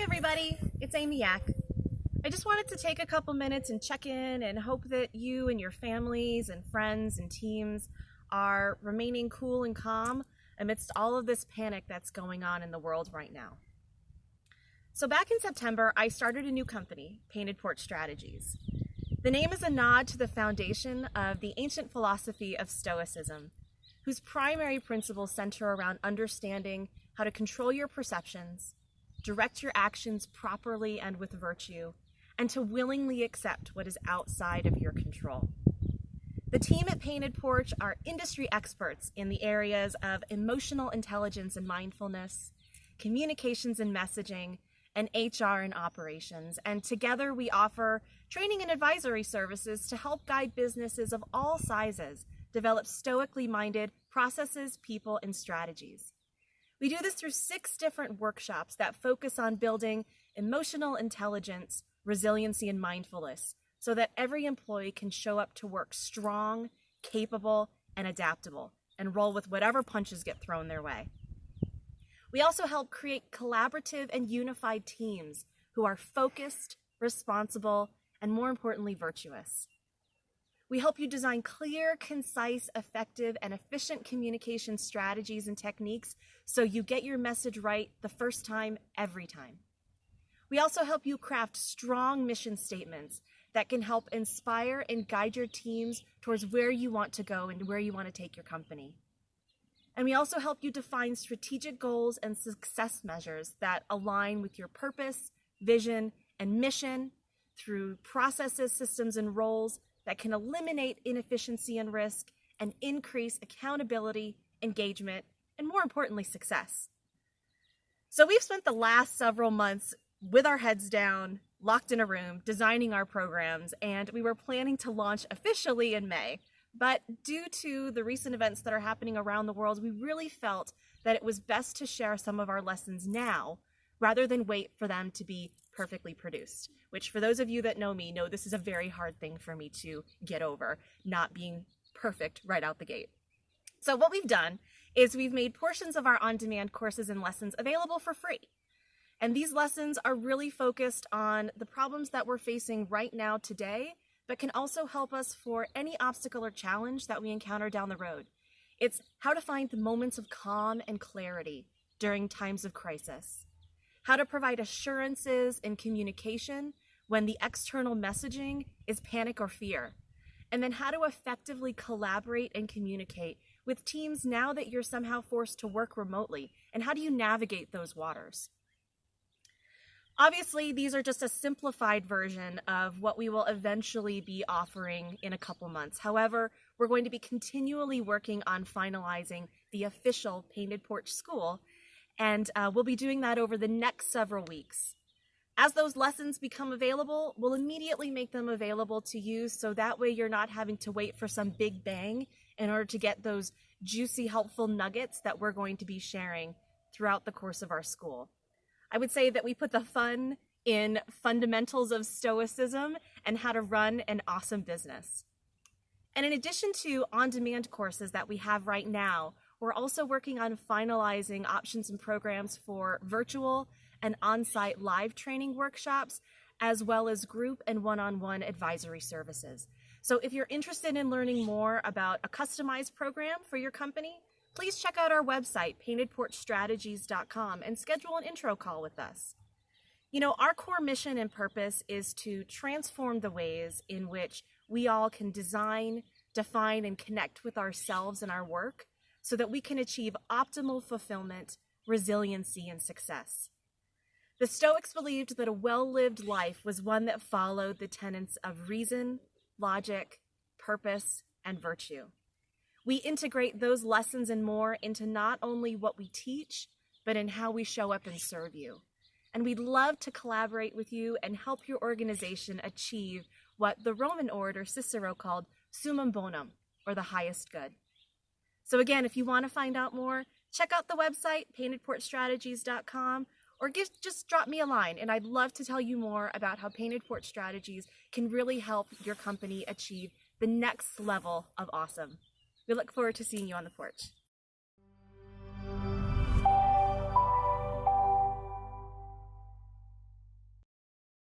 Hi everybody, it's Amy Yack. I just wanted to take a couple minutes and check in and hope that you and your families and friends and teams are remaining cool and calm amidst all of this panic that's going on in the world right now. So back in September, I started a new company, Porch Strategies. The name is a nod to the foundation of the ancient philosophy of Stoicism, whose primary principles center around understanding how to control your perceptions, direct your actions properly and with virtue, and to willingly accept what is outside of your control. The team at Painted Porch are industry experts in the areas of emotional intelligence and mindfulness, communications and messaging, and HR and operations. And together we offer training and advisory services to help guide businesses of all sizes develop stoically minded processes, people, and strategies. We do this through 6 different workshops that focus on building emotional intelligence, resiliency, and mindfulness so that every employee can show up to work strong, capable, and adaptable, and roll with whatever punches get thrown their way. We also help create collaborative and unified teams who are focused, responsible, and more importantly, virtuous. We help you design clear, concise, effective, and efficient communication strategies and techniques so you get your message right the first time, every time. We also help you craft strong mission statements that can help inspire and guide your teams towards where you want to go and where you want to take your company. And we also help you define strategic goals and success measures that align with your purpose, vision, and mission through processes, systems, and roles that can eliminate inefficiency and risk and increase accountability, engagement, and more importantly, success. So we've spent the last several months with our heads down, locked in a room, designing our programs, and we were planning to launch officially in May. But due to the recent events that are happening around the world, we really felt that it was best to share some of our lessons now rather than wait for them to be perfectly produced, which for those of you that know me know this is a very hard thing for me to get over, not being perfect right out the gate. So what we've done is we've made portions of our on-demand courses and lessons available for free. And these lessons are really focused on the problems that we're facing right now today, but can also help us for any obstacle or challenge that we encounter down the road. It's how to find the moments of calm and clarity during times of crisis, how to provide assurances in communication when the external messaging is panic or fear, and then how to effectively collaborate and communicate with teams now that you're somehow forced to work remotely, and how do you navigate those waters? Obviously, these are just a simplified version of what we will eventually be offering in a couple months. However, we're going to be continually working on finalizing the official Painted Porch School, and we'll be doing that over the next several weeks. As those lessons become available, we'll immediately make them available to you so that way you're not having to wait for some big bang in order to get those juicy, helpful nuggets that we're going to be sharing throughout the course of our school. I would say that we put the fun in fundamentals of Stoicism and how to run an awesome business. And in addition to on-demand courses that we have right now, we're also working on finalizing options and programs for virtual and on-site live training workshops, as well as group and one-on-one advisory services. So if you're interested in learning more about a customized program for your company, please check out our website, paintedporchstrategies.com, and schedule an intro call with us. You know, our core mission and purpose is to transform the ways in which we all can design, define, and connect with ourselves and our work so that we can achieve optimal fulfillment, resiliency, and success. The Stoics believed that a well-lived life was one that followed the tenets of reason, logic, purpose, and virtue. We integrate those lessons and more into not only what we teach, but in how we show up and serve you. And we'd love to collaborate with you and help your organization achieve what the Roman orator Cicero called summum bonum, or the highest good. So again, if you want to find out more, check out the website, paintedporchstrategies.com, or just drop me a line, and I'd love to tell you more about how Painted Porch Strategies can really help your company achieve the next level of awesome. We look forward to seeing you on the porch.